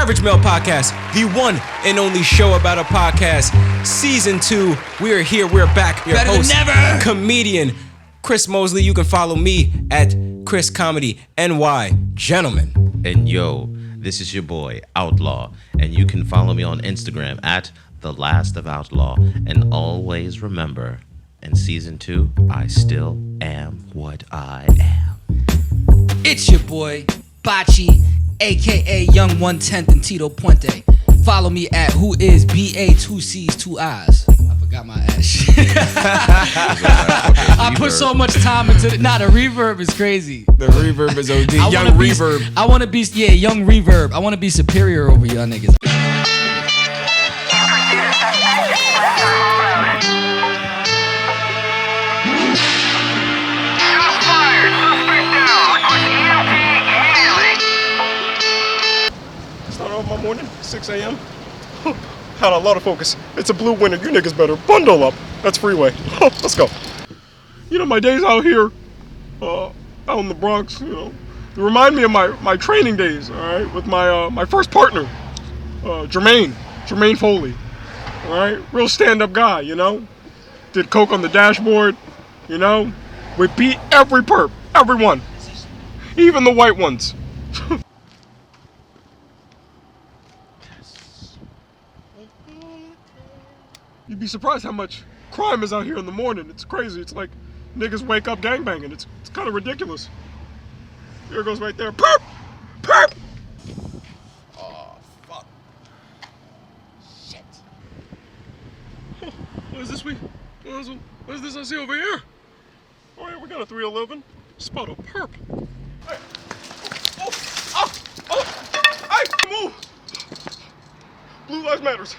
Average Male Podcast, the one and only show about a podcast. Season 2, we are here, we're back. Your Better host, than never. Comedian Chris Mosley. You can follow me at Chris Comedy NY. Gentlemen. And yo, this is your boy, Outlaw. And you can follow me on Instagram at The Last of Outlaw. And always remember, in season 2, I still am what I am. It's your boy, Bachi, a.k.a. Young 110th and Tito Puente. Follow me at who is BA2Cs2Is. I forgot my ass shit. I put so much time into it. Nah, the reverb is crazy. The reverb is OD. Young Reverb. I want to be, Young Reverb. I want to be superior over y'all niggas. My morning, 6 a.m. Had a lot of focus. It's a blue winter. You niggas better bundle up. That's freeway. Let's go. You know, my days out here, out in the Bronx, you know, they remind me of my training days, all right, with my first partner, Jermaine Foley, all right, real stand-up guy, you know, did coke on the dashboard, you know, we beat every perp, everyone, even the white ones. You'd be surprised how much crime is out here in the morning. It's crazy. It's like niggas wake up gangbanging. It's kind of ridiculous. Here it goes right there. Perp! Perp! Oh, fuck. Shit. What is this? What is this I see over here? Oh, yeah, we got a 311. Spot a perp. Hey. Hey, move! Blue Lives Matters.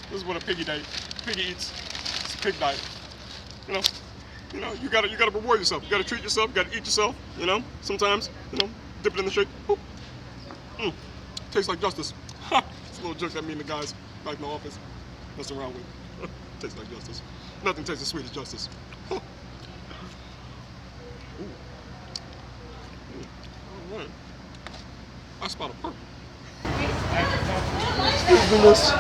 This is what a piggy eats. It's a pig diet. You know, you gotta reward yourself. You gotta treat yourself. You gotta eat yourself. You know, sometimes, you know, dip it in the shake. Boop. Tastes like justice. It's a little joke that me and the guys back in the office messing around with. Tastes like justice. Nothing tastes as sweet as justice. All right. I spot a perp. Excuse me, miss.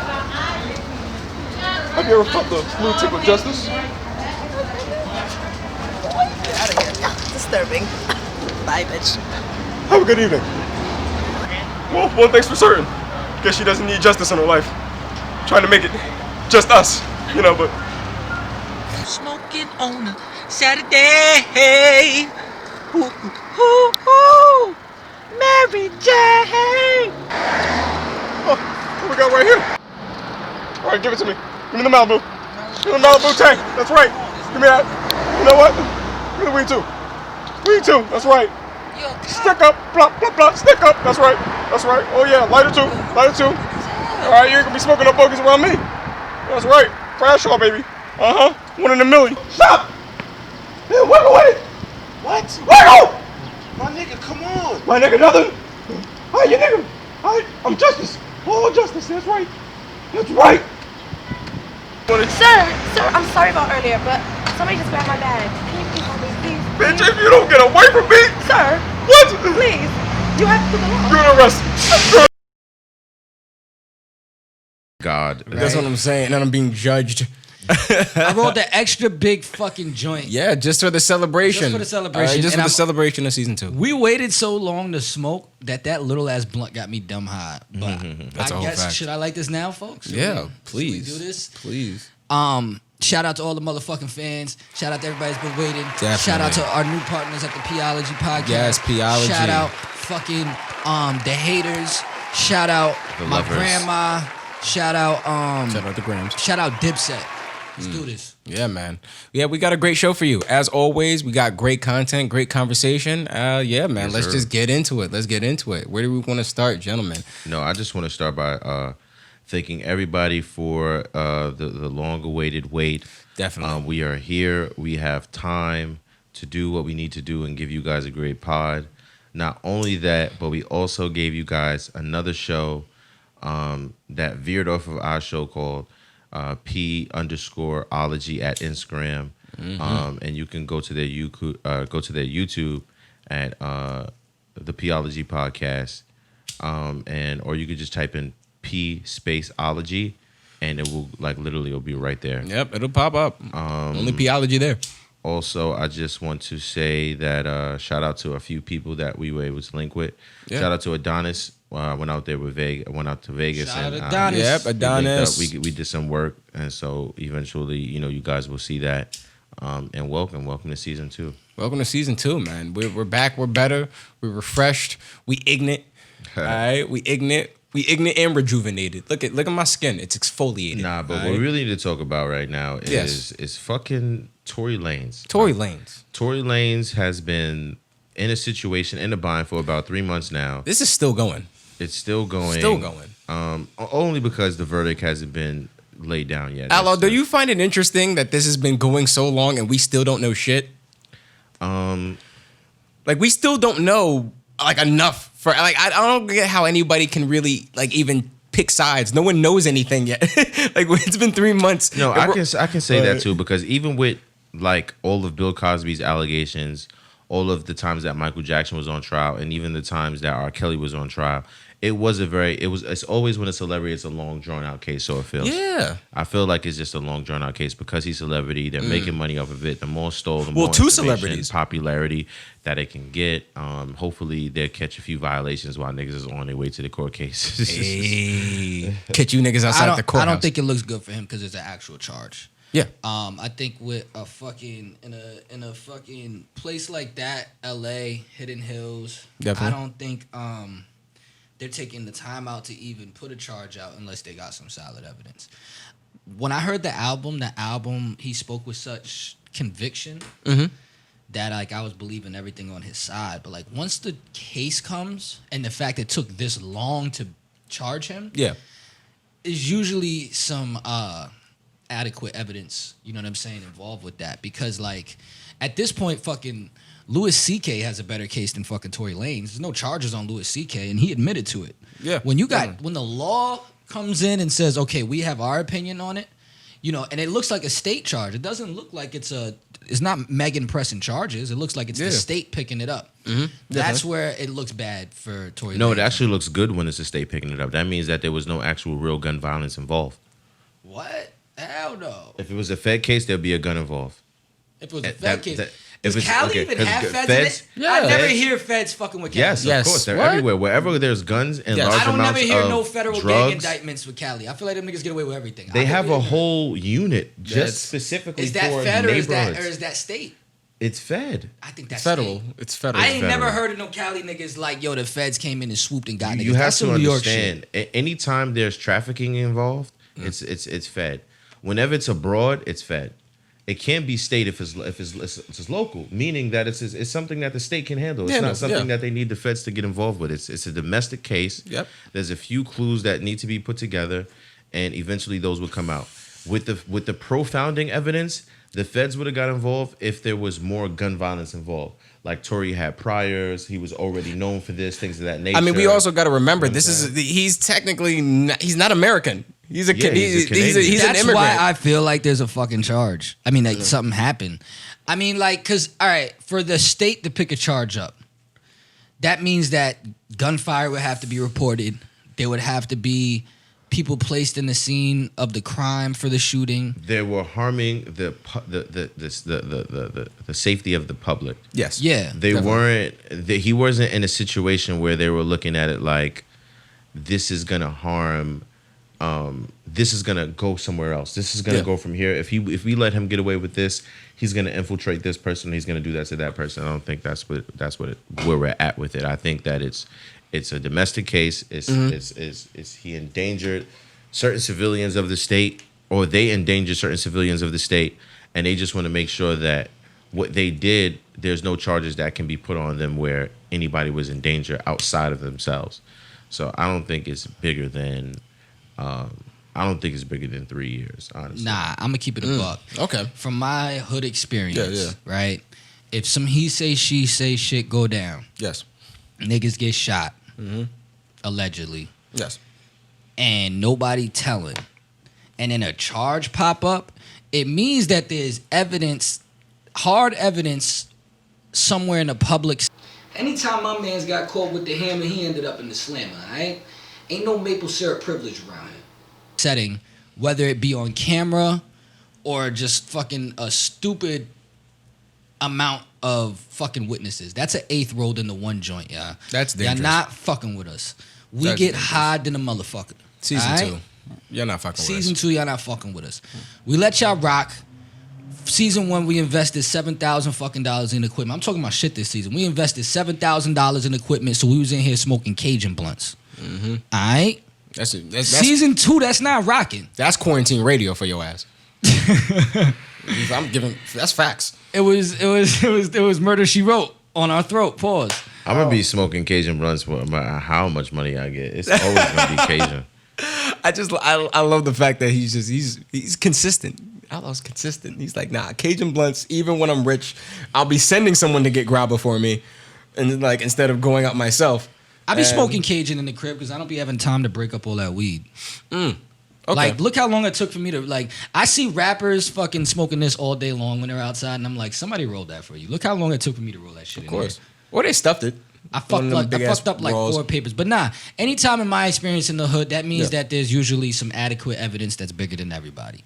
Have you ever felt the blue tip of justice? Get out of here. Disturbing. Bye, bitch. Have a good evening. Well, one thing's for certain. Guess she doesn't need justice in her life. Trying to make it just us, you know, but... Smoking on a Saturday. Ooh, ooh, ooh. Mary Jane. Oh, what we got right here? All right, give it to me. Give me the Malibu. Give me the Malibu tank. That's right. Give me that. You know what? Give me the weed too. Weed too. That's right. Stick up. Blah, blah, blah. Stick up. That's right. That's right. Oh, yeah. Lighter too. Lighter too. All right. You ain't going to be smoking no bogeys around me. That's right. Bradshaw, baby. Uh-huh. 1 in a million. Stop. Man, walk away. What? Wiggle. My nigga, come on. My nigga, nothing. Hi, you nigga. Hi. I'm Justice. Oh, Justice. That's right. That's right. Sir, I'm sorry about earlier, but somebody just grabbed my bag. Can you please help me, please? Bitch, if you don't get away from me. Sir. What? Please. You have to go along. You're under arrest. God. That's what I'm saying, and I'm being judged. I rolled the extra big fucking joint. Yeah, just for the celebration. Just for the celebration. Just And for the celebration of season 2. We waited so long to smoke that little ass blunt got me dumb high. But That's a I whole guess fact. should I light this now, folks? Yeah, Should please. we do this? Please. Shout out to all the motherfucking fans. Shout out to everybody that's been waiting. Definitely. Shout out to our new partners at the Peology podcast. Yes, Peology. Shout out fucking the haters. Shout out The my lovers. grandma. Shout out Shout out to Grams. Shout out Dipset. Let's do this. Yeah, man. Yeah, we got a great show for you. As always, we got great content, great conversation. Yeah, man. Yes, Let's sir. just get into it. Let's get into it. Where do we want to start, gentlemen? No, I just want to start by thanking everybody for the long-awaited wait. Definitely. We are here. We have time to do what we need to do and give you guys a great pod. Not only that, but we also gave you guys another show that veered off of our show called P_ology at Instagram. And you can go to their YouTube at the P_ology podcast. or you could just type in P space ology, and it will literally it'll be right there. Yep, it'll pop up. Only P-ology there. Also, I just want to say that shout out to a few people that we were able to link with. Yeah. Shout out to Adonis. I went out to Vegas. Shout and out Adonis. Yep, Adonis. We did some work, and so eventually, you guys will see that. And welcome to season 2. Welcome to season 2, man. We're back. We're better. We're refreshed. We ignorant. All right, we ignorant and rejuvenated. Look at my skin. It's exfoliated. Nah, but what we really need to talk about right now is fucking Tory Lanez. Tory Lanez. Tory Lanez has been in a situation in a bind for about 3 months now. This is still going. It's still going. Still going. Only because the verdict hasn't been laid down yet. Outlaw, do you find it interesting that this has been going so long and we still don't know shit? We still don't know enough for I don't get how anybody can really even pick sides. No one knows anything yet. It's been 3 months. No, I can say that too, because even with all of Bill Cosby's allegations, all of the times that Michael Jackson was on trial, and even the times that R. Kelly was on trial, it's always when a celebrity, it's a long drawn out case. So it feels. Yeah. I feel like it's just a long drawn out case because he's a celebrity. They're making money off of it. The more stole, the more two celebrities popularity that it can get. Hopefully they'll catch a few violations while niggas is on their way to the court case. Hey, catch you niggas outside the courthouse. I don't think it looks good for him because it's an actual charge. Yeah. I think with a fucking in a fucking place like that, LA, Hidden Hills, Definitely. I don't think they're taking the time out to even put a charge out unless they got some solid evidence. When I heard the album, he spoke with such conviction that I was believing everything on his side. But once the case comes and the fact it took this long to charge him, is usually some adequate evidence, you know what I'm saying, involved with that. Because at this point, fucking Louis C.K. has a better case than fucking Tory Lanez. There's no charges on Louis C.K. and he admitted to it. Yeah. When the law comes in and says, okay, we have our opinion on it, and it looks like a state charge. It doesn't look like it's not Megan pressing charges. It looks like it's the state picking it up. Mm-hmm. That's where it looks bad for Tory Lanez. No, it actually looks good when it's the state picking it up. That means that there was no actual real gun violence involved. What? Hell no. If it was a Fed case, there'd be a gun involved. If it was a Fed case. Does Cali even have feds in it? Yeah. I never hear feds fucking with Cali. Yes, of course. They're everywhere. Wherever there's guns and large I don't amounts never hear of no federal drugs, gang indictments with Cali. I feel like them niggas get away with everything. They have a whole unit just specifically is that for fed or neighborhoods. is that state? It's Fed. I think that's federal. State. It's federal. I ain't federal. never heard of no Cali niggas the feds came in and swooped and got niggas. You have that's to some New York understand. shit. Anytime there's trafficking involved, it's Fed. Whenever it's abroad, it's Fed. It can't be state if it's local, meaning that it's something that the state can handle. It's not something that they need the feds to get involved with. It's a domestic case. Yep. There's a few clues that need to be put together, and eventually those will come out. With the pro-founding evidence, the feds would have got involved if there was more gun violence involved. Like Tory had priors, he was already known for this, things of that nature. I mean, we also got to remember he's technically he's not American. He's a kid. He's an immigrant. That's why I feel like there's a fucking charge. I mean, something happened. I mean, because all right, for the state to pick a charge up, that means that gunfire would have to be reported. There would have to be people placed in the scene of the crime for the shooting. They were harming the safety of the public. Yes. Yeah. They weren't. He wasn't in a situation where they were looking at it like this is gonna harm. This is gonna go somewhere else. This is gonna go from here. If we let him get away with this, he's gonna infiltrate this person. He's gonna do that to that person. I don't think where we're at with it. I think that it's a domestic case. It's he endangered certain civilians of the state, or they endangered certain civilians of the state, and they just want to make sure that what they did, there's no charges that can be put on them where anybody was in danger outside of themselves. So I don't think it's bigger than. I don't think it's bigger than 3 years, honestly. Nah, I'm gonna keep it a buck. Okay. From my hood experience, right? If some he say she say shit go down, Yes. niggas get shot, allegedly, Yes. and nobody telling, and then a charge pop up, it means that there's evidence, hard evidence, somewhere in the public. Anytime my man's got caught with the hammer, he ended up in the slammer, alright? Ain't no maple syrup privilege around here. Setting, whether it be on camera or just fucking a stupid amount of fucking witnesses. That's an eighth rolled into one joint, y'all. That's dangerous. Y'all not fucking with us. We That's get dangerous. high than a motherfucker. Season alright? 2. You're not fucking with us. Season 2, y'all not fucking with us. We let y'all rock. Season 1, we invested $7,000 fucking dollars in equipment. I'm talking about shit this season. We invested $7,000 in equipment, so we was in here smoking Cajun blunts. Mm-hmm. All right. That's Season 2, that's not rocking. That's quarantine radio for your ass. I'm giving. That's facts. It was Murder She Wrote on our throat. Pause. I'm gonna be smoking Cajun blunts no matter how much money I get. It's always gonna be Cajun. I love the fact that he's consistent. Outlaw's consistent. He's like, nah, Cajun blunts. Even when I'm rich, I'll be sending someone to get grabber for me, and like instead of going out myself. I be smoking Cajun in the crib because I don't be having time to break up all that weed. Okay. Like, look how long it took for me to, like, I see rappers fucking smoking this all day long when they're outside, and I'm like, somebody rolled that for you. Look how long it took for me to roll that shit in Of course. there. Or they stuffed it. I fucked up like rolls. 4 papers. But nah, anytime in my experience in the hood, that means that there's usually some adequate evidence that's bigger than everybody.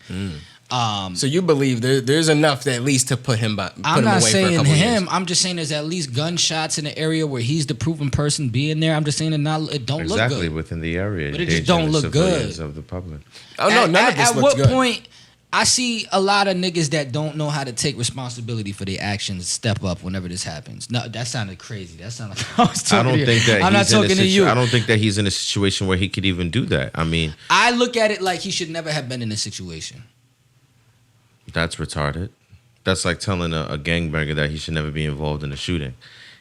So you believe there's enough at least to put him away I'm not for a saying couple him. years. I'm just saying there's at least gunshots in the area where he's the proven person being there. I'm just saying it don't look Exactly good. within the area. But it just endangering don't the look good. civilians of the public. Oh no, none of this At looks what good. point I see a lot of niggas that don't know how to take responsibility for their actions step up whenever this happens. No, that sounded crazy. That sounded like I was talking I don't to you. think that I'm not talking to you. I don't think that he's in a situation where he could even do that. I mean, I look at it like he should never have been in this situation. that's retarded. That's like telling a gangbanger that he should never be involved in a shooting.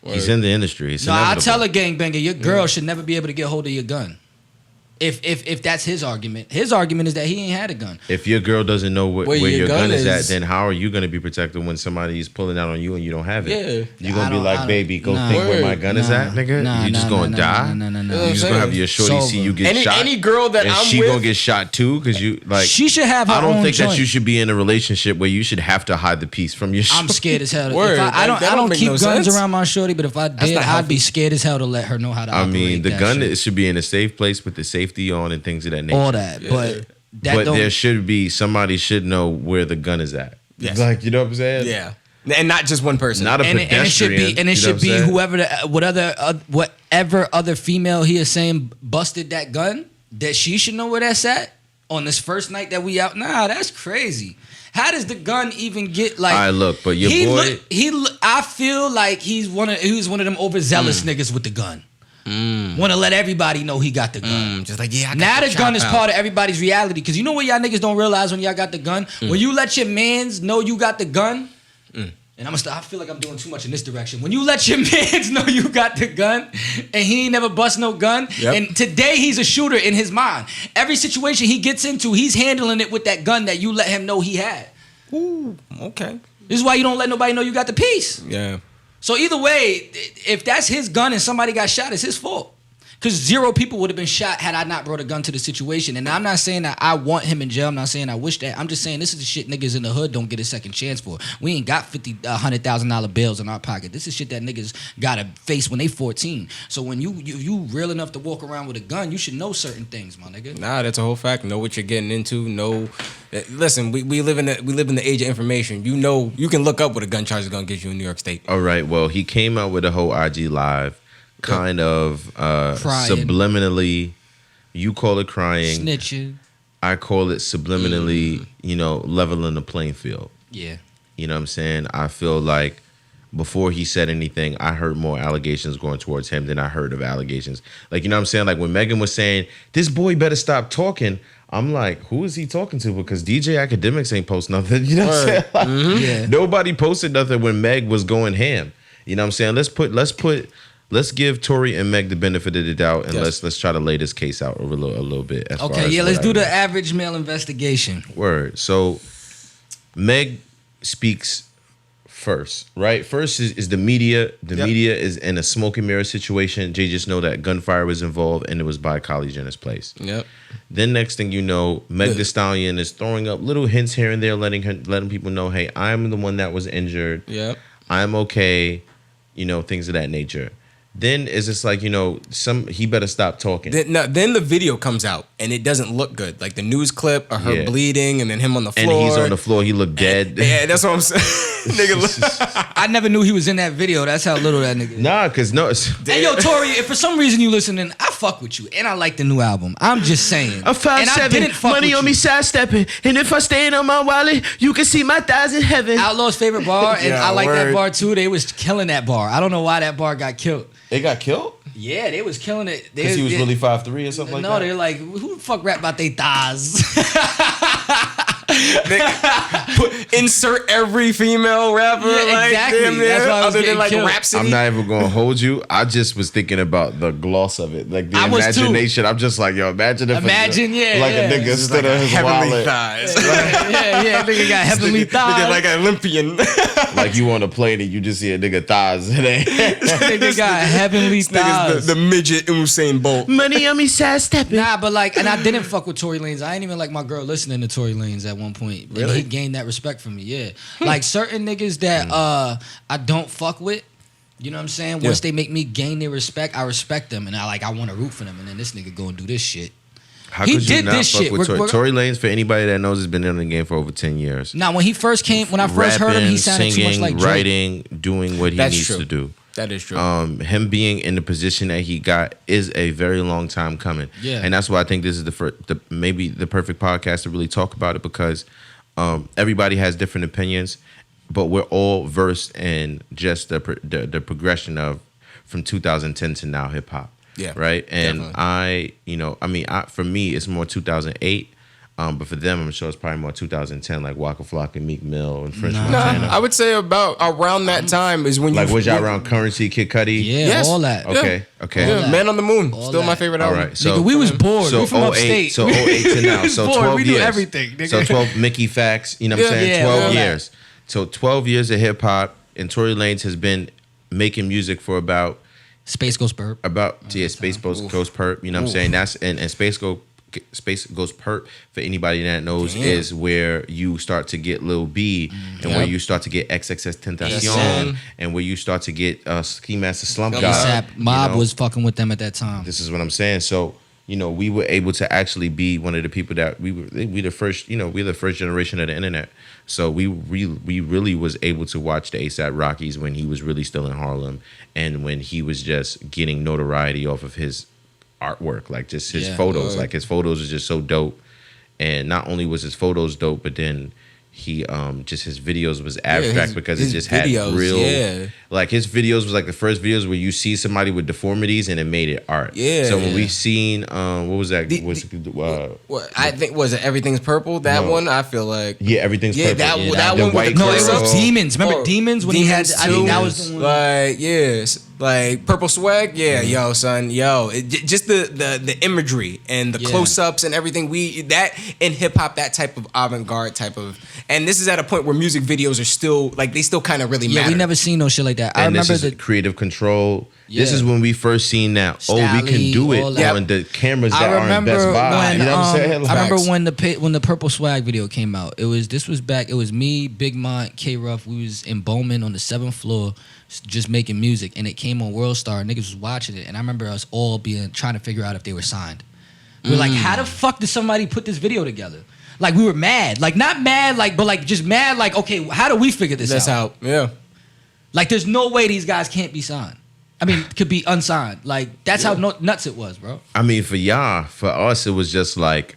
He's in the industry. It's No, I inevitable. tell a gangbanger, your girl should never be able to get hold of your gun. If that's his argument. His argument is that he ain't had a gun. If your girl doesn't know where Where your gun is at, is- then how are you going to be protected when somebody's pulling out on you and you don't have it? Yeah. You're going to be like, baby, go nah. think where my Word. gun is at, nigga? You just going to die? No. You just going to have your shorty see you get shot? Any girl that and I'm she with, going to get shot too? Because you, like... She should have her I don't own think joint. that you should be in a relationship where you should have to hide the piece from your I'm scared as hell. Word. I That don't make keep no guns sense. around my shorty, but if I did, not I'd be healthy. scared as hell to let her know how to I operate mean, the that gun shit. it should be in a safe place with the safety on and things of that nature. All that, but that But don't. there should be, somebody should know where the gun is at. Yes. Like, you know what I'm saying? yeah, and not just one person. Not a and it should pedestrian. be, and it you know should what I'm be saying? whatever other female he is saying busted that gun, that she should know where that's at on this first night that we out. Nah, that's crazy. How does the gun even get like? All right, look, but your boy... I feel like he was one of them overzealous niggas with the gun. Want to let everybody know he got the gun. Just like, yeah, I got Now the gun chop is out. part of everybody's reality. Because you know what y'all niggas don't realize when y'all got the gun? When you let your mans know you got the gun, and I feel like I'm doing too much in this direction. When you let your mans know you got the gun, and he ain't never bust no gun, Yep. and today he's a shooter in his mind. Every situation he gets into, he's handling it with that gun that you let him know he had. Ooh, okay. This is why you don't let nobody know you got the piece. Yeah. So either way, if that's his gun and somebody got shot, it's his fault. Because 0 people would have been shot had I not brought a gun to the situation. And I'm not saying that I want him in jail. I'm not saying I wish that. I'm just saying this is the shit niggas in the hood don't get a second chance for. We ain't got $100,000 bills in our pocket. This is shit that niggas gotta face when they 14. So when you real enough to walk around with a gun, you should know certain things, my nigga. Nah, that's a whole fact. Know what you're getting into. Know. Listen, we live in the age of information. You know, you can look up what a gun charge is gonna get you in New York State. All right, well, he came out with a whole IG live, kind of subliminally, you call it crying, Snitching. I call it subliminally, leveling the playing field. Yeah. You know what I'm saying? I feel like before he said anything, I heard more allegations going towards him than I heard of allegations. Like, you know what I'm saying? Like when Megan was saying, this boy better stop talking, I'm like, who is he talking to? Because DJ Academics ain't post nothing. You know what I'm saying? Like, Yeah. Nobody posted nothing when Meg was going ham. You know what I'm saying? Let's give Tory and Meg the benefit of the doubt, and Yes. let's try to lay this case out over a little bit. As far Okay, as yeah, what let's I do know. the average male investigation. Word. So Meg speaks first, right? First is the media. The media is in a smoke and mirror situation. They just know that gunfire was involved and it was by Kylie Jenner's place. Yep. Then next thing you know, Meg Thee Stallion is throwing up little hints here and there, letting people know, hey, I'm the one that was injured. Yep. I'm okay. Things of that nature. then it's just like, he better stop talking. Then the video comes out and it doesn't look good. Like the news clip of her bleeding and then him on the floor. And he's on the floor. He looked dead. Yeah, that's what I'm saying. Nigga, I never knew he was in that video. That's how little that nigga is. Nah, because Hey, yo, Tory, if for some reason you listening, I fuck with you. And I like the new album. I'm just saying. I'm 5'7", money on me sidestepping. And if I stay on my wallet, you can see my thighs in heaven. Outlaw's favorite bar, and Yeah, I like that word. bar too. They was killing that bar. I don't know why that bar got killed. It got killed? Yeah, they was killing it. Because he was really 5'3" or something like that? No, they're like, who the fuck rap about they thighs? insert every female rapper. Yeah, like, exactly. damn near, That's why I was other than getting like killed. Rhapsody. I'm not even going to hold you. I just was thinking about the gloss of it. Like the I was too. imagination. I'm just like, yo, imagine if Yeah, like yeah. a nigga It's stood like on a his heavenly wallet. thighs. yeah, nigga got heavenly Nigga thighs. like an Olympian. Like you on a plane and you just see a nigga thighs. Nigga got heavenly thighs. Nigga's the midget Usain Bolt. Money on me sidestepping. Nah, but like, and I didn't fuck with Tory Lanez. I ain't even like my girl listening to Tory Lanez at one point. And Really? he gained that respect from me, yeah. Like certain niggas that I don't fuck with, you know what I'm saying? Once they make me gain their respect, I respect them. And I want to root for them. And then this nigga go and do this shit. How He could you did not this fuck shit. with We're- Tory Lanez? For anybody that knows, has been in the game for over 10 years. Now, when I first heard him, he sounded too much like Drake. writing, doing what he That's needs true. to do. That is true. Him being in the position that he got is a very long time coming. Yeah. And that's why I think this is maybe the perfect podcast to really talk about it, because everybody has different opinions, but we're all versed in just the progression of from 2010 to now hip hop. Yeah, Right. And definitely. for me, it's more 2008. But for them, I'm sure it's probably more 2010, like Waka Flocka, Meek Mill, and French Montana. I would say about around that time is when Like, you was y'all around Currency, Kid Cudi? Yeah, Yes. all that. Okay. Okay. Yeah, Man on the Moon, All still my that. favorite All album. right. So Nigga, we was bored. So we from 08, upstate. so 08 to now. So Bored. 12 We years. do everything, nigga. So 12 Mickey Facts, you know what I'm Yeah, saying? yeah, 12 all that. years. So 12 years of hip hop, and Tory Lanez has been making music for about Space Ghost Burp. Space Goes Perp, you know what I'm saying? That's and Space Goes Perp, for anybody that knows, is where you start to get Lil B, and where you start to get XXX Tentacion, and where you start to get Ski Master Slump God. ASAP Mob you know? was fucking with them at that time. This is what I'm saying. So, we were able to actually be one of the people that we the first, we're the first generation of the internet. So we really was able to watch the ASAP Rockies when he was really still in Harlem, and when he was just getting notoriety off of his artwork, like just his photos. Like his photos was just so dope. And not only was his photos dope, but then he just his videos was abstract because it his just videos, had real yeah. like his videos was like the first videos where you see somebody with deformities and it made it art. Yeah. So when we seen what was that? What I think was it Everything's Purple? That No. one I feel like Everything's yeah, Purple. that The one white with the No, it girl. was Demons. Remember Demons when he had? I think that was the one. like like Purple Swag. Yeah, yo, son, just the imagery and the Yeah. close ups and everything. We that in hip hop, that type of avant garde type of, and this is at a point where music videos are still like they still kind of really Yeah, matter. we never seen no shit like that. I And remember this is creative control. This Yeah. is when we first seen that. We can Stally, do it all that. on the cameras that I are in remember Best Buy. when You know what I'm saying? I remember Facts. when the Purple Swag video came out. It was me, Big Mont, K Ruff. We was in Bowman on the 7th floor, just making music, and it came on World Star. Niggas was watching it, and I remember us all trying to figure out if they were signed. We were like, how the fuck did somebody put this video together? Like we were mad, like not mad, like but like just mad, like okay, how do we figure this That's out? how, yeah. Like there's no way these guys can't be signed. I mean, could be unsigned. Like that's how nuts it was, bro. I mean, for us, it was just like,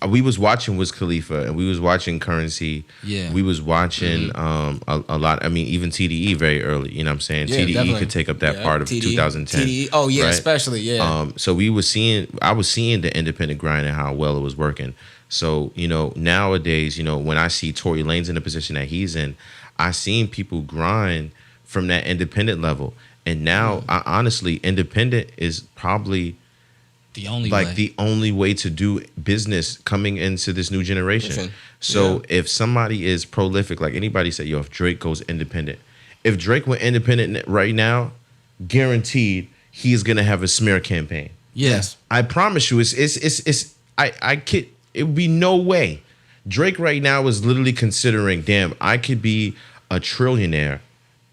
we was watching Wiz Khalifa and we was watching Currency. Yeah. We was watching a lot. I mean, even TDE very early. You know what I'm saying? Yeah, TDE definitely. could take up that Yeah, part of TDE. 2010. TDE. Oh yeah, right? especially yeah. So I was seeing the independent grind and how well it was working. So, nowadays, when I see Tory Lanez in the position that he's in, I seen people grind from that independent level. And now, honestly, independent is probably The only like way. the only way to do business coming into this new generation. Listen, So if somebody is prolific, like anybody said, if Drake goes independent, if Drake went independent right now, guaranteed he's gonna have a smear campaign. yes. I promise you, it would be no way. Drake right now is literally considering, damn, I could be a trillionaire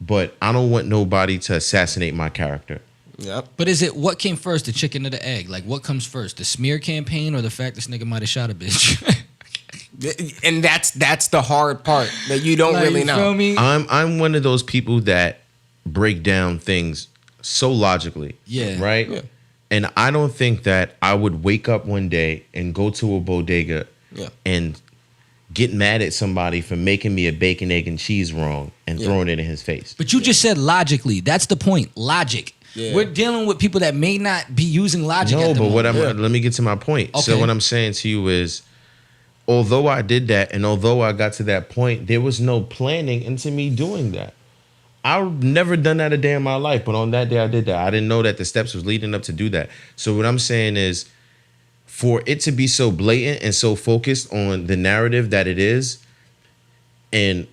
but I don't want nobody to assassinate my character. Yep. But is it what came first, the chicken or the egg? Like, what comes first, the smear campaign or the fact this nigga might have shot a bitch? And that's the hard part that you don't really know. Feel me? I'm one of those people that break down things so logically. Yeah. Right? Yeah. And I don't think that I would wake up one day and go to a bodega and get mad at somebody for making me a bacon, egg, and cheese wrong and throwing it in his face. But you just said logically. That's the point. Logic. Yeah. We're dealing with people that may not be using logic. No, at the but moment. let me get to my point. So Okay. what I'm saying to you is, although I did that and although I got to that point, there was no planning into me doing that. I've never done that a day in my life, but on that day I did that. I didn't know that the steps was leading up to do that. So what I'm saying is, for it to be so blatant and so focused on the narrative that it is, and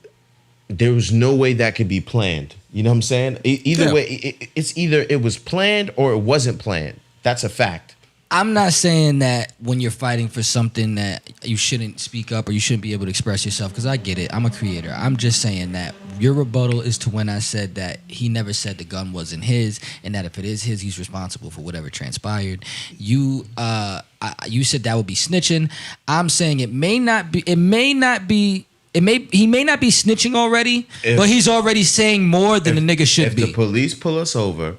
there was no way that could be planned. You know what I'm saying? Either way, it's either it was planned or it wasn't planned. That's a fact. I'm not saying that when you're fighting for something that you shouldn't speak up or you shouldn't be able to express yourself, because I get it. I'm a creator. I'm just saying that your rebuttal is to when I said that he never said the gun wasn't his, and that if it is his, he's responsible for whatever transpired. You said that would be snitching. I'm saying he may not be snitching already, but he's already saying more than the nigga should be. If the police pull us over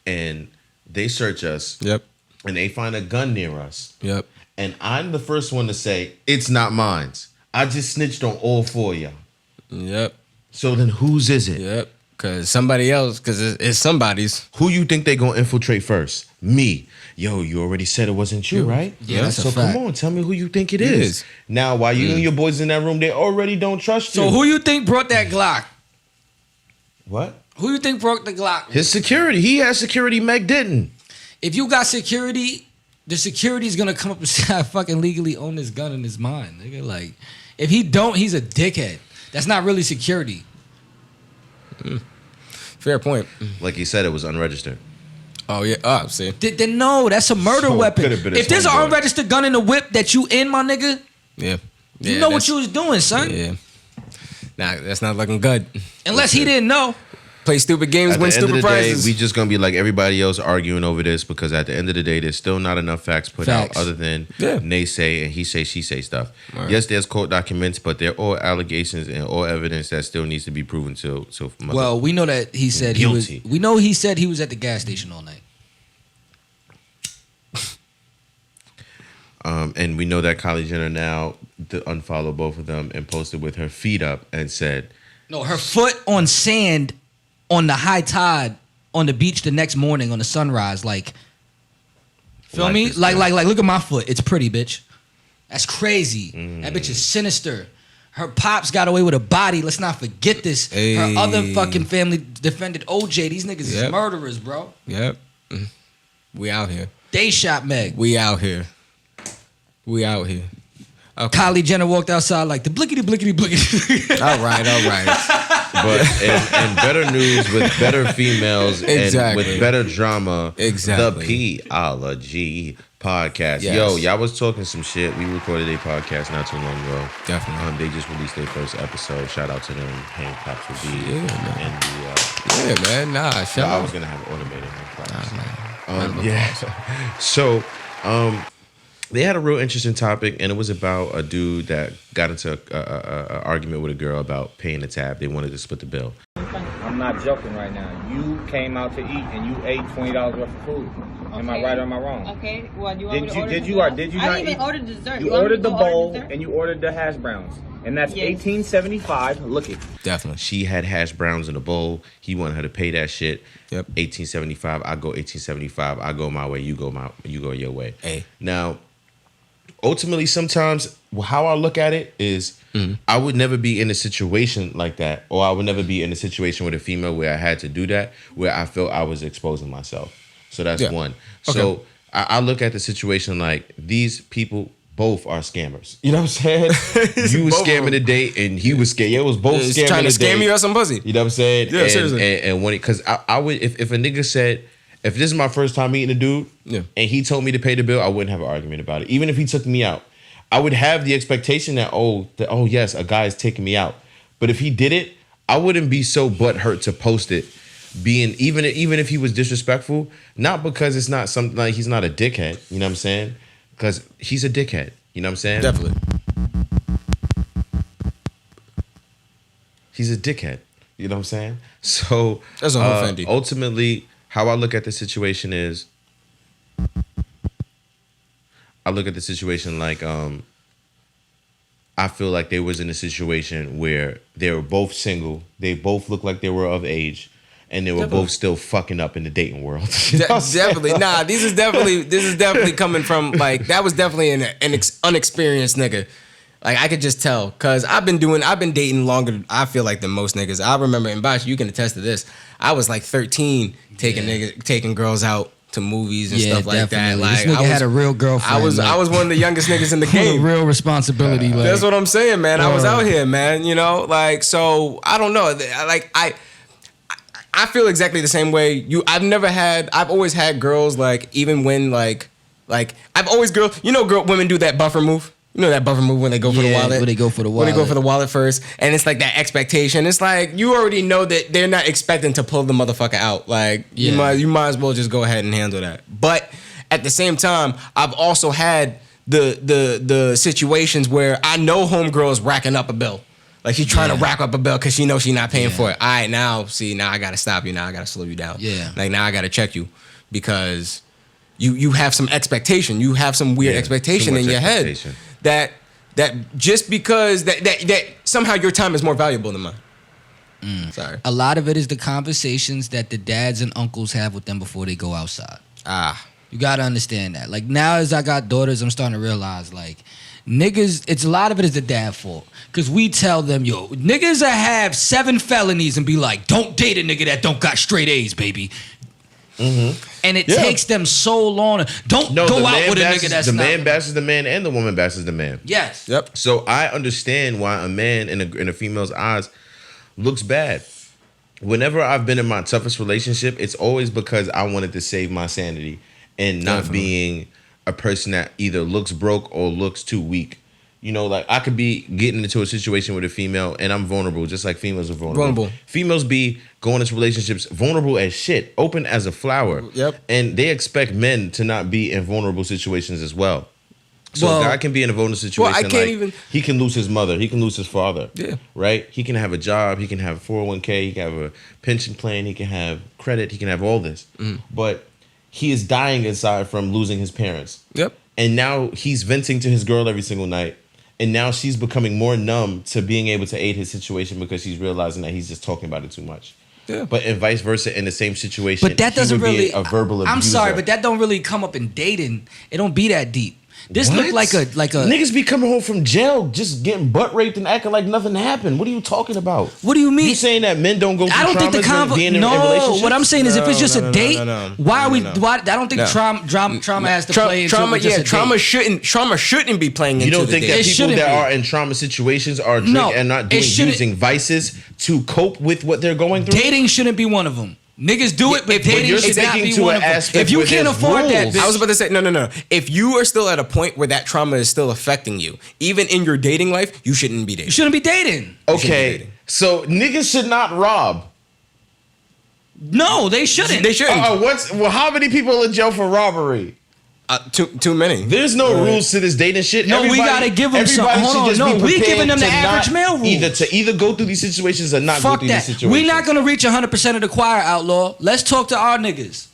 and they search us, and they find a gun near us, and I'm the first one to say, it's not mine. I just snitched on all four of y'all. So then whose is it? Because somebody else, because it's somebody's. Who you think they gonna infiltrate first? Me. Yo, you already said it wasn't you, right? Yeah, that's so a fact. come on, tell me who you think it is. Now, while you and your boys in that room, they already don't trust you. So who you think brought that Glock? What? Who you think brought the Glock? His security. He has security. Meg didn't. If you got security, the security's gonna come up and say, I fucking legally own this gun in his mind. Nigga, like, if he don't, he's a dickhead. That's not really security. Fair point. Like he said, it was unregistered. Oh, yeah. Oh, see. Then no, that's a murder So it weapon. could've been his If there's an homeboy. unregistered gun in the whip that you in, my nigga, Yeah. you know what you was doing, son. Yeah. Nah, that's not looking good. Unless he didn't know. Play stupid games, At win the end of stupid the day, prizes. we just gonna be like everybody else arguing over this because at the end of the day, there's still not enough facts put Facts. out other than naysay and he say, she say stuff. Right. Yes, there's court documents, but they're all allegations and all evidence that still needs to be proven to. Well, we know that he said he was. Guilty. We know he said he was at the gas station all night. And we know that Kylie Jenner now unfollowed both of them and posted with her feet up and said, No, her foot on sand on the high tide on the beach the next morning on the sunrise. Like, feel Life me? is Like, good. look at my foot. It's pretty, bitch. That's crazy. That bitch is sinister. Her pops got away with a body. Let's not forget this. Hey. Her other fucking family defended OJ. These niggas is Yep. murderers, bro. Yep. We out here. They shot Meg. We out here. We out here. Okay. Kylie Jenner walked outside like the blickety blickety blickety. All right. but and better news with better females Exactly. and with better drama. Exactly. The P-ology podcast. Yes. Yo, y'all was talking some shit. We recorded a podcast not too long ago. Definitely. They just released their first episode. Shout out to them. Hand claps for B. Yeah, man. And Yeah, man. Nah, I shout was out. gonna have automated hand claps. man. Yeah. So, they had a real interesting topic, and it was about a dude that got into a argument with a girl about paying the tab. They wanted to split the bill. I'm not joking right now. You came out to eat and you ate $20 worth of food. Am I right or am I wrong? Okay. Well, you want me to order Did something you or else? did you I not didn't even eat? order dessert. You want me ordered to the go order bowl dessert? and you ordered the hash browns, and that's Yes. $18.75. Look it. Definitely. She had hash browns in a bowl. He wanted her to pay that shit. Yep. $18.75. I go $18.75. I go my way. You go your way. Hey. Now, ultimately, sometimes how I look at it is I would never be in a situation like that, or I would never be in a situation with a female where I had to do that, where I felt I was exposing myself. So that's one. Okay. So I look at the situation like these people both are scammers. You know what I'm saying? You was Both of scamming them. a date, and he was scamming. It was both He's scamming trying to a scam date. you out some pussy. You know what I'm saying? Yeah, seriously. And when because I would if a nigga said, if this is my first time meeting a dude, and he told me to pay the bill, I wouldn't have an argument about it. Even if he took me out, I would have the expectation that yes, a guy is taking me out. But if he did it, I wouldn't be so butthurt to post it, being even if he was disrespectful, not because it's not something like he's not a dickhead, you know what I'm saying? Because he's a dickhead, you know what I'm saying? Definitely. He's a dickhead, you know what I'm saying? So That's a whole Fendi. Ultimately, how I look at the situation is, I look at the situation like I feel like they was in a situation where they were both single, they both looked like they were of age, and they were both still fucking up in the dating world. You know what I'm saying? Definitely. Nah, this is definitely coming from, like, that was definitely an unexperienced nigga. Like, I could just tell, cause I've been dating longer, I feel like, than most niggas. I remember, and Bosh, you can attest to this, I was like 13 taking girls out to movies and stuff like that. Like, this nigga had a real girlfriend. I was one of the youngest niggas in the game. Real responsibility. Like, that's what I'm saying, man. I was out here, man. You know, like, so I don't know. Like, I feel exactly the same way. I've always had girls, like, even when like I've always women do that buffer move. You know that buffer move when they go for the wallet? When they go for the wallet. When they go for the wallet first. And it's like that expectation. It's like you already know that they're not expecting to pull the motherfucker out. Like, you might as well just go ahead and handle that. But at the same time, I've also had the situations where I know homegirl's racking up a bill. Like, she's trying to rack up a bill because she knows she's not paying for it. All right, now I got to stop you. Now I got to slow you down. Yeah. Like, now I got to check you because you have some expectation. You have some weird expectation in your head. That just because that somehow your time is more valuable than mine. Sorry. A lot of it is the conversations that the dads and uncles have with them before they go outside. You gotta understand that. Like, now as I got daughters, I'm starting to realize, like, niggas, a lot of it is the dad fault. Cause we tell them, yo, niggas that have 7 felonies and be like, don't date a nigga that don't got straight A's, baby. Mm-hmm. And it takes them so long to don't go out with a nigga that's the not. man bashes the man and the woman bashes the man. Yes. Yep. So I understand why a man in a female's eyes looks bad. Whenever I've been in my toughest relationship, it's always because I wanted to save my sanity and not being a person that either looks broke or looks too weak. You know, like, I could be getting into a situation with a female and I'm vulnerable, just like females are vulnerable. Females be going into relationships vulnerable as shit, open as a flower. Yep. And they expect men to not be in vulnerable situations as well. So a guy can be in a vulnerable situation. He can lose his mother. He can lose his father. Yeah. Right? He can have a job. He can have 401k. He can have a pension plan. He can have credit. He can have all this. But he is dying inside from losing his parents. Yep. And now he's venting to his girl every single night. And now she's becoming more numb to being able to aid his situation because she's realizing that he's just talking about it too much. Yeah. But and vice versa in the same situation. But that doesn't really. A verbal abuser. I'm sorry, but that don't really come up in dating. It don't be that deep. This look like a niggas be coming home from jail just getting butt raped and acting like nothing happened. What are you talking about? What do you mean? You saying that men don't go through I don't think the being in relationships? What I'm saying is if it's just a date, why are we? Why I don't think trauma has to play into trauma. Just trauma shouldn't be playing into. You don't the think date. that people that are in trauma situations are and not using vices to cope with what they're going through? Dating shouldn't be one of them. Niggas do it, but dating should not be one of them. If you can't afford that, bitch. I was about to say, no. If you are still at a point where that trauma is still affecting you, even in your dating life, you shouldn't be dating. You shouldn't be dating. Okay, so niggas should not rob. No, they shouldn't. They shouldn't. How many people in jail for robbery? Too many. There's no rules to this dating shit. No, we gotta give them something. Hold on, no, we giving them the average male rules. Either go through these situations or not go through these situations. We're not gonna reach 100% of the choir, outlaw. Let's talk to our niggas.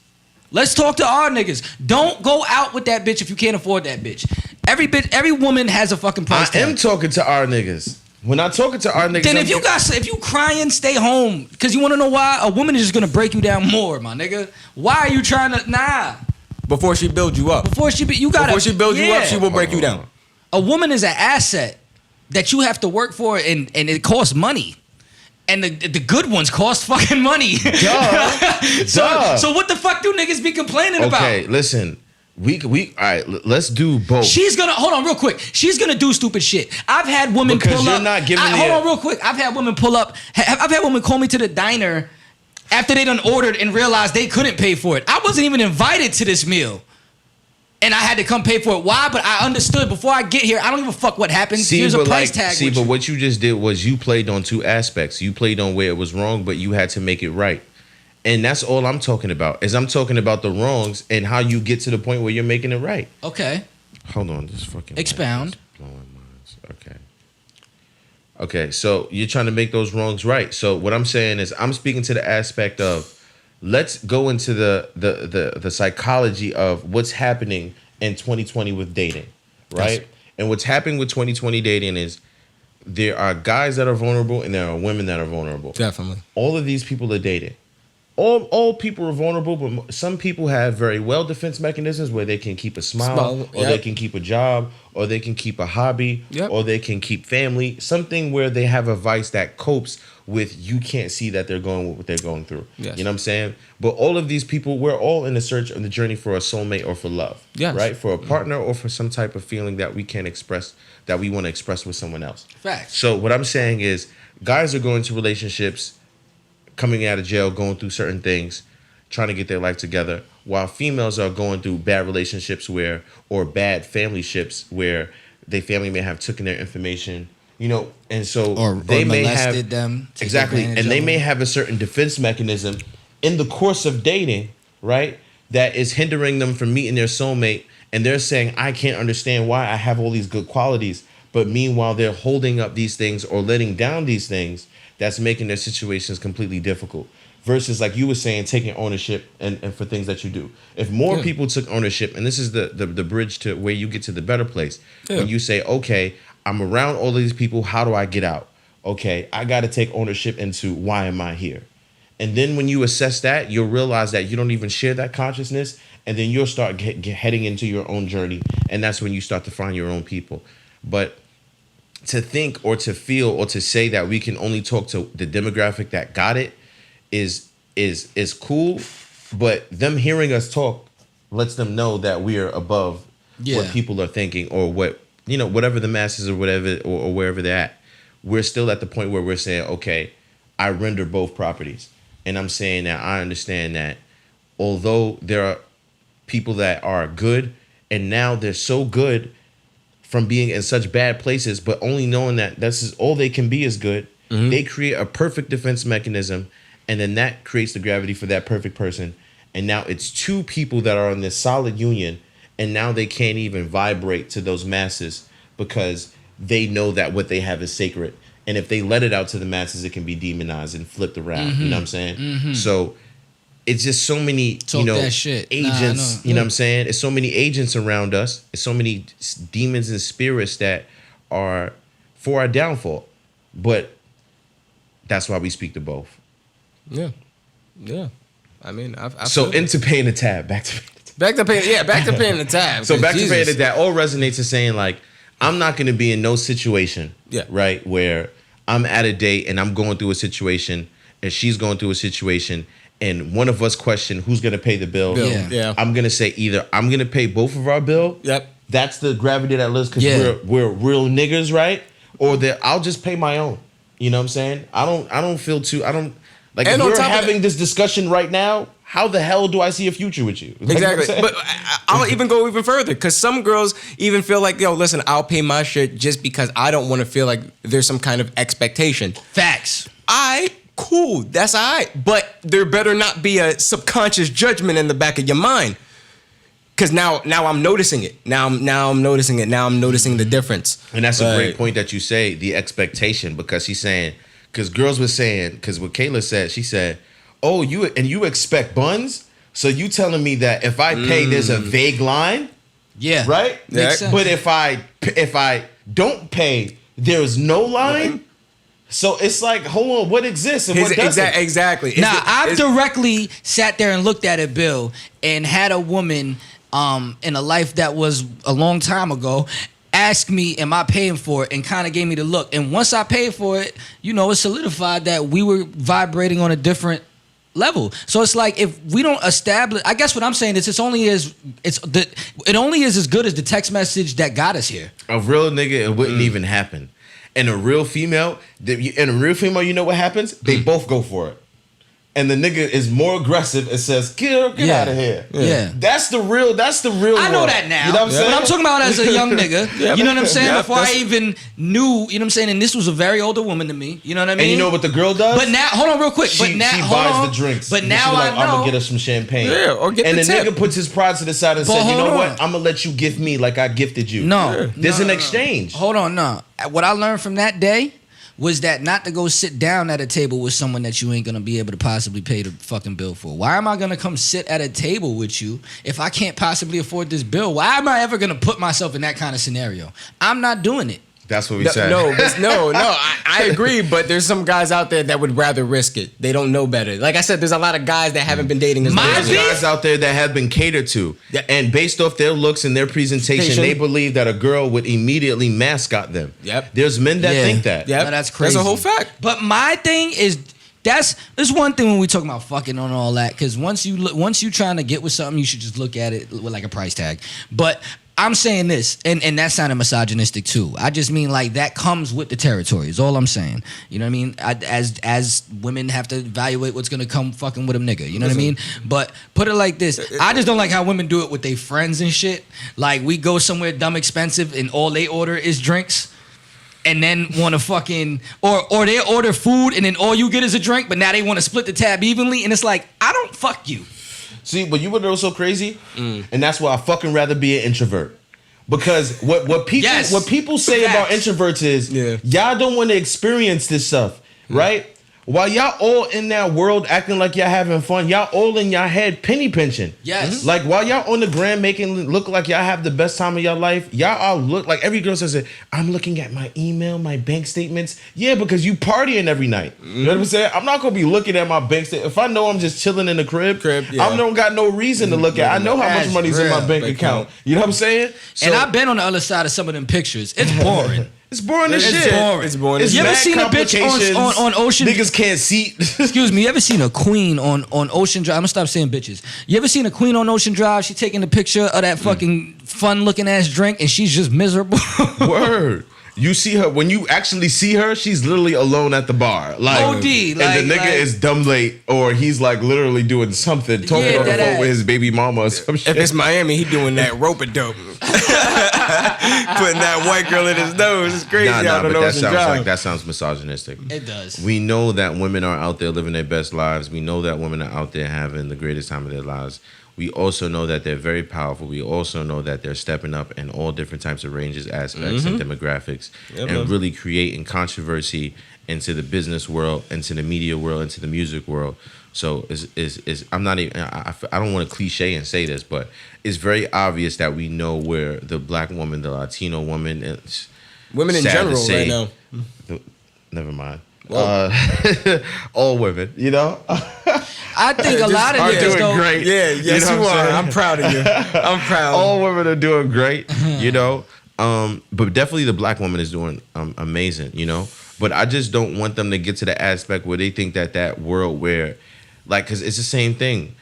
Don't go out with that bitch if you can't afford that bitch. Every woman has a fucking price tag. I am talking to our niggas. When I'm talking to our niggas, then if you crying, stay home. Cause you wanna know why? A woman is just gonna break you down more, my nigga. Why are you trying to Before she builds you up. Before she builds you up, she will break you down. A woman is an asset that you have to work for, and it costs money. And the good ones cost fucking money. Duh. So what the fuck do niggas be complaining about? Okay, listen. We all right, let's do both. Hold on real quick. She's gonna do stupid shit. I've had women because pull you're up. Not giving hold on real quick. I've had women pull up. I've had women call me to the diner after they done ordered and realized they couldn't pay for it. I wasn't even invited to this meal. and I had to come pay for it. Why? But I understood before I get here. I don't give a fuck what happens. Here's a price tag. See, but what you just did was you played on two aspects. You played on where it was wrong, but you had to make it right. And that's all I'm talking about. Is I'm talking about the wrongs and how you get to the point where you're making it right. Okay. Hold on, this fucking expound. Blowing minds. Okay. Okay, so you're trying to make those wrongs right. So what I'm saying is I'm speaking to the aspect of let's go into the psychology of what's happening in 2020 with dating, right? Yes. And what's happening with 2020 dating is there are guys that are vulnerable and there are women that are vulnerable. Definitely. All of these people are dating. All people are vulnerable, but some people have very well defense mechanisms where they can keep a smile, or they can keep a job, or they can keep a hobby, or they can keep family. Something where they have a vice that copes with you can't see that they're going with what they're going through. Yes. You know what I'm saying? But all of these people, we're all in the search of the journey for a soulmate or for love. Yes. Right? For a partner or for some type of feeling that we can't express, that we want to express with someone else. Facts. So what I'm saying is guys are going to relationships, coming out of jail, going through certain things, trying to get their life together, while females are going through bad relationships or bad family ships where their family may have taken their information, you know, and so they may have them exactly, and they may have a certain defense mechanism in the course of dating, right, that is hindering them from meeting their soulmate, and they're saying, I can't understand why I have all these good qualities, but meanwhile they're holding up these things or letting down these things. That's making their situations completely difficult. Versus, like you were saying, taking ownership and for things that you do. If more people took ownership, and this is the bridge to where you get to the better place. When you say, okay, I'm around all of these people, how do I get out? Okay, I got to take ownership into why am I here? And then when you assess that, you'll realize that you don't even share that consciousness, and then you'll start heading into your own journey, and that's when you start to find your own people. But to think or to feel or to say that we can only talk to the demographic that got it is cool, but them hearing us talk lets them know that we are above what people are thinking or what, you know, whatever the masses or whatever or wherever they're at. We're still at the point where we're saying, okay, I render both properties. And I'm saying that I understand that although there are people that are good and now they're so good from being in such bad places, but only knowing that this is all they can be is good. Mm-hmm. They create a perfect defense mechanism, and then that creates the gravity for that perfect person. And now it's two people that are in this solid union, and now they can't even vibrate to those masses because they know that what they have is sacred. And if they let it out to the masses, it can be demonized and flipped around. Mm-hmm. You know what I'm saying? Mm-hmm. So it's just so many, agents, you know what I'm saying? It's so many agents around us. It's so many demons and spirits that are for our downfall. But that's why we speak to both. Yeah. Yeah. I mean, I so into paying the tab. Back to paying the tab. So back to paying the tab. All resonates to saying, like, I'm not going to be in no situation, right, where I'm at a date and I'm going through a situation and she's going through a situation and one of us question who's going to pay the bill. Yeah. I'm going to say either I'm going to pay both of our bill. Yep. That's the gravity that lives because we're real niggas, right? Or that I'll just pay my own. You know what I'm saying? I don't feel too, I don't, like, if we're having this discussion right now, how the hell do I see a future with you? Like, exactly. But I'll even go even further because some girls even feel like, yo, listen, I'll pay my shit just because I don't want to feel like there's some kind of expectation. Facts. Cool, that's all right. But there better not be a subconscious judgment in the back of your mind. Because now I'm noticing it. Now I'm noticing it. Now I'm noticing the difference. And that's a great point that you say, the expectation, because she's saying, because girls were saying, because what Kayla said, she said, oh, you expect buns? So you telling me that if I pay, there's a vague line? Yeah. Right? Makes sense. But if I don't pay, there's no line? So it's like, hold on, what exists and what doesn't? Exactly. Now, I've directly sat there and looked at it, Bill, and had a woman in a life that was a long time ago ask me, am I paying for it? And kind of gave me the look. And once I paid for it, it solidified that we were vibrating on a different level. So it's like, if we don't establish, I guess what I'm saying is it only is as good as the text message that got us here. A real nigga, it wouldn't even happen. And a real female, you know what happens? They both go for it. and the nigga is more aggressive and says, get Yeah. out of here. Yeah. That's the real I know world. that now. You know what I'm saying? But I'm talking about as a young nigga. Yeah. You know what I'm saying? Yeah, Before I that's- even knew, you know what I'm saying? And this was a very older woman than me. You know what I mean? And you know what the girl does? But now, hold on real quick. She buys the drinks. But And now she like, I know. I'm gonna get her some champagne. Yeah, or get and the the tip. nigga puts his pride to the side and But said, you know hold what? on. I'm gonna let you gift me like I gifted you. No. There's no, an no. exchange. Hold on, no. What I learned from that day was that not to go sit down at a table with someone that you ain't gonna be able to possibly pay the fucking bill for. Why am I gonna come sit at a table with you if I can't possibly afford this bill? Why am I ever gonna put myself in that kind of scenario? I'm not doing it. That's what we said. No, I agree, but there's some guys out there that would rather risk it. They don't know better. Like I said, there's a lot of guys that haven't been dating as long There's as you. guys out there that have been catered to, Yeah. and based off their looks and their presentation, Station. they believe that a girl would immediately mascot them. Yep. There's men that think that. Yep. No, that's crazy. That's a whole fact. But my thing is that's one thing when we talking about fucking on all that, because once you trying to get with something, you should just look at it with like a price tag. But I'm saying this, and that sounded misogynistic too. I just mean like that comes with the territory. Is all I'm saying. You know what I mean? As women have to evaluate what's gonna come fucking with a nigga. You know what I mean? But put it like this: I just don't like how women do it with their friends and shit. Like we go somewhere dumb expensive, and all they order is drinks. And then want to fucking or they order food and then all you get is a drink, but now they want to split the tab evenly, and it's like I don't fuck you. See, but you would know so crazy, and that's why I fucking rather be an introvert. Because what people Yes. what people say Facts. about introverts is y'all don't want to experience this stuff, right? While y'all all in that world acting like y'all having fun, y'all all in y'all head penny pinching. Yes. Like while y'all on the gram making look like y'all have the best time of your life, y'all all look like every girl says it. I'm looking at my email, my bank statements. Yeah, because you partying every night. You know what I'm saying? I'm not gonna be looking at my bank statement. If I know I'm just chilling in the crib, yeah. I don't got no reason to look at. I know how much That's money's in my real. bank account. You know what I'm saying? So, And I've been on the other side of some of them pictures. It's boring. it's boring as It's shit. boring. It's boring. It's You ever mad seen a bitch complications. on Ocean? Niggas can't see. Excuse me. You ever seen a queen on Ocean Drive? I'm gonna stop saying bitches. You ever seen a queen on Ocean Drive? She taking the picture of that fucking fun looking ass drink, and she's just miserable. Word. You see her when you actually see her, she's literally alone at the bar. Like OD, and the nigga is dumb late, or he's like literally doing something, talking Yeah, on the that phone ass. with his baby mama or some shit. If it's Miami, he doing that rope a dope. Putting that white girl in his nose. It's crazy out but on that Ocean sounds Drive. like that sounds misogynistic. It does. We know that women are out there living their best lives. We know that women are out there having the greatest time of their lives. We also know that they're very powerful. We also know that they're stepping up in all different types of ranges, aspects, and demographics, and really creating controversy into the business world, into the media world, into the music world. So I'm not even. I don't want to cliche and say this, but it's very obvious that we know where the black woman, the Latino woman, it's Women in sad to general say, right now. Never mind. All women, you know. I think a lot of are niggas doing though. great. Yeah, yes, know you what I'm are. saying? I'm proud of you. I'm proud. All women are doing great, you know. But definitely the black woman is doing amazing, you know. But I just don't want them to get to the aspect where they think that world where, like, because it's the same thing.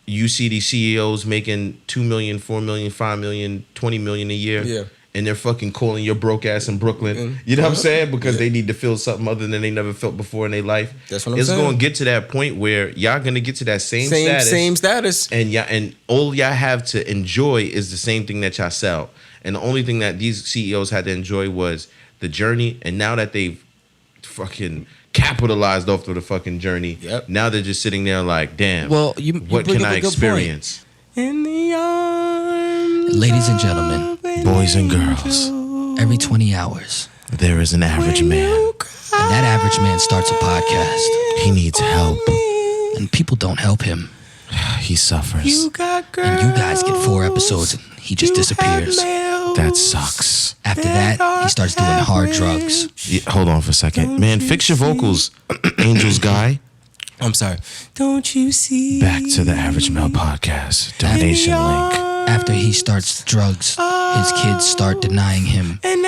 You see these CEOs making 2 million, 4 million, 5 million, 20 million a year. Yeah. And they're fucking calling your broke ass in Brooklyn. You know what I'm saying? Because they need to feel something other than they never felt before in their life. That's what I'm it's saying. It's going to get to that point where y'all going to get to that same status. Same status. And all y'all have to enjoy is the same thing that y'all sell. And the only thing that these CEOs had to enjoy was the journey. And now that they've fucking capitalized off of the fucking journey, now they're just sitting there like, damn, Well, you what bring can up I a good experience? In the arms Ladies and gentlemen, Boys and girls, every 20 hours, there is an average man. and that average man starts a podcast, He needs help. and people don't help him. He suffers. And you guys get 4 episodes, and he just disappears. That sucks. After that, he starts doing hard drugs. Yeah, hold on for a second. Man, fix your vocals, Angels guy. I'm sorry. Don't you see? Back to the Average Male Podcast. Donation link. After he starts drugs, his kids start denying him. And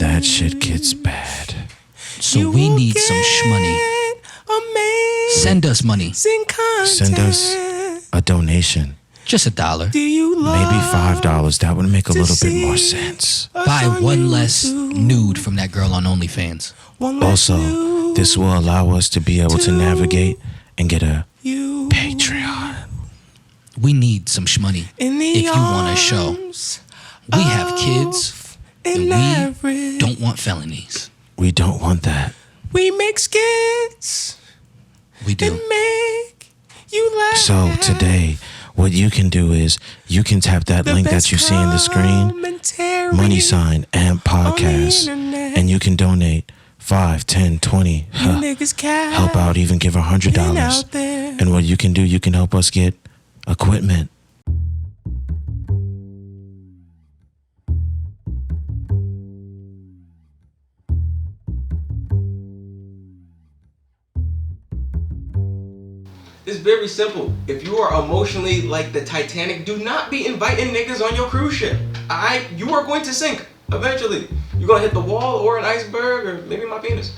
that shit gets bad. So we need some shmoney. Send us money. Send us a donation. Just $1. Maybe $5. That would make a little bit more sense. Buy one less nude from that girl on OnlyFans. Also, this will allow us to be able to navigate and get a Patreon. We need some shmoney if you want a show. We have kids, and we don't want felonies. We don't want that. We make skits. We do. And make you laugh. So today, what you can do is you can tap that link that you see in the screen, money sign and podcast, and you can donate 5, 10, 20, help out, even give $100. And what you can do, you can help us get equipment. It's very simple. If you are emotionally like the Titanic, do not be inviting niggas on your cruise ship. You are going to sink eventually. You're gonna hit the wall or an iceberg or maybe my penis.